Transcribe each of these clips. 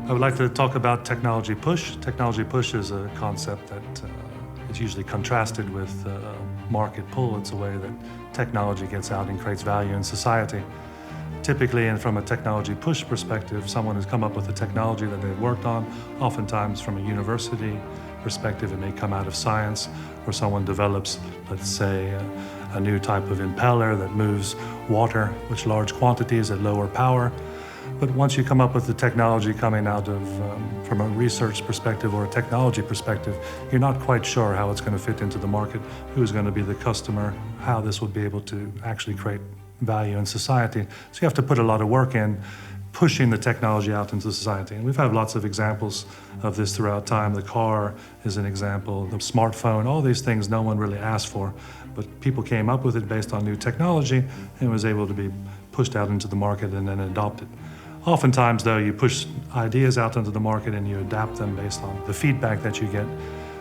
I would like to talk about technology push. Technology push is a concept that is usually contrasted with market pull. It's a way that technology gets out and creates value in society. Typically, and from a technology push perspective, someone has come up with a technology that they've worked on. Oftentimes from a university perspective, it may come out of science, or someone develops, let's say, a new type of impeller that moves water with large quantities at lower power. But once you come up with the technology coming out of, from a research perspective or a technology perspective, you're not quite sure how it's going to fit into the market, who's going to be the customer, how this would be able to actually create value in society. So you have to put a lot of work in pushing the technology out into society. And we've had lots of examples of this throughout time. The car is an example, the smartphone, all these things no one really asked for, but people came up with it based on new technology and was able to be pushed out into the market and then adopted. Oftentimes, though, you push ideas out into the market and you adapt them based on the feedback that you get.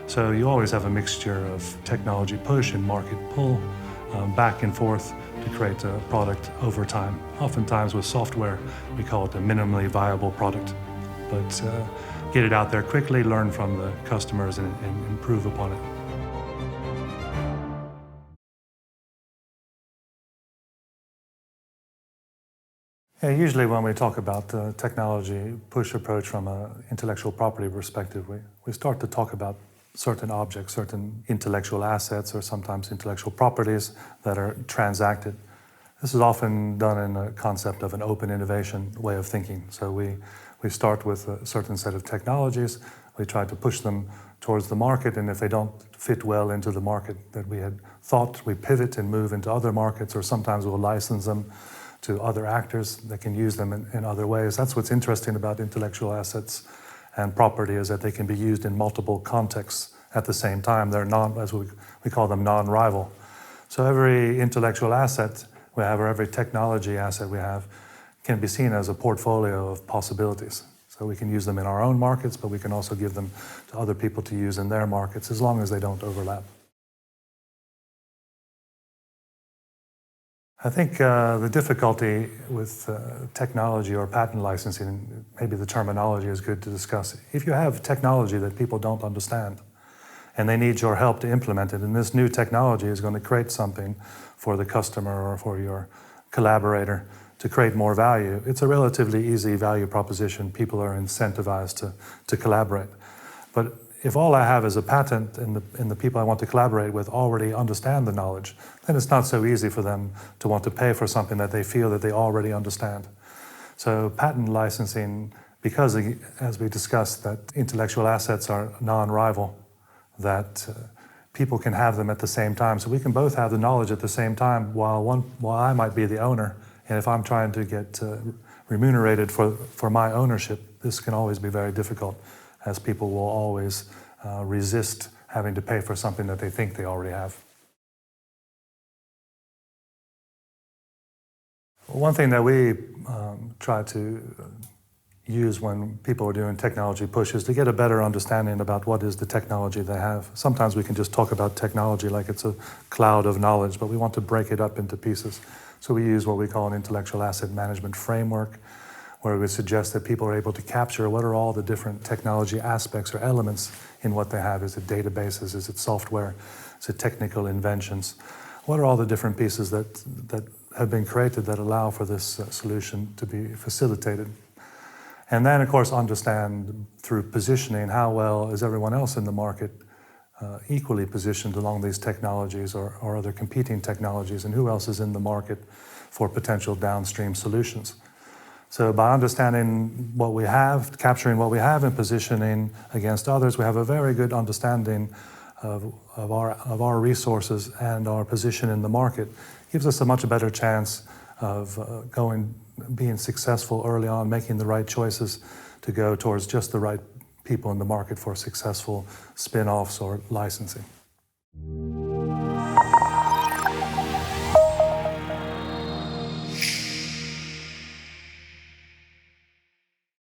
So you always have a mixture of technology push and market pull, back and forth to create a product over time. Oftentimes with software, we call it a minimally viable product. But get it out there quickly, learn from the customers and improve upon it. Yeah, usually when we talk about the technology push approach from an intellectual property perspective, we start to talk about certain objects, certain intellectual assets, or sometimes intellectual properties that are transacted. This is often done in a concept of an open innovation way of thinking. So we start with a certain set of technologies, we try to push them towards the market, and if they don't fit well into the market that we had thought, we pivot and move into other markets, or sometimes we'll license them to other actors that can use them in other ways. That's what's interesting about intellectual assets and property, is that they can be used in multiple contexts at the same time. They're as we call them, non-rival. So every intellectual asset we have, or every technology asset we have, can be seen as a portfolio of possibilities. So we can use them in our own markets, but we can also give them to other people to use in their markets, as long as they don't overlap. I think the difficulty with technology or patent licensing, maybe the terminology is good to discuss. If you have technology that people don't understand and they need your help to implement it, and this new technology is going to create something for the customer or for your collaborator to create more value, it's a relatively easy value proposition. People are incentivized to collaborate. But if all I have is a patent and the people I want to collaborate with already understand the knowledge, then it's not so easy for them to want to pay for something that they feel that they already understand. So patent licensing, because as we discussed, that intellectual assets are non-rival, that people can have them at the same time. So we can both have the knowledge at the same time while I might be the owner. And if I'm trying to get remunerated for my ownership, this can always be very difficult, as people will always resist having to pay for something that they think they already have. One thing that we try to use when people are doing technology push is to get a better understanding about what is the technology they have. Sometimes we can just talk about technology like it's a cloud of knowledge, but we want to break it up into pieces. So we use what we call an intellectual asset management framework, where we suggest that people are able to capture what are all the different technology aspects or elements in what they have. Is it databases? Is it software? Is it technical inventions? What are all the different pieces that have been created that allow for this solution to be facilitated? And then, of course, understand through positioning how well is everyone else in the market equally positioned along these technologies or other competing technologies, and who else is in the market for potential downstream solutions. So by understanding what we have, capturing what we have, and positioning against others, we have a very good understanding of our resources and our position in the market. It gives us a much better chance of being successful early on, making the right choices to go towards just the right people in the market for successful spin-offs or licensing.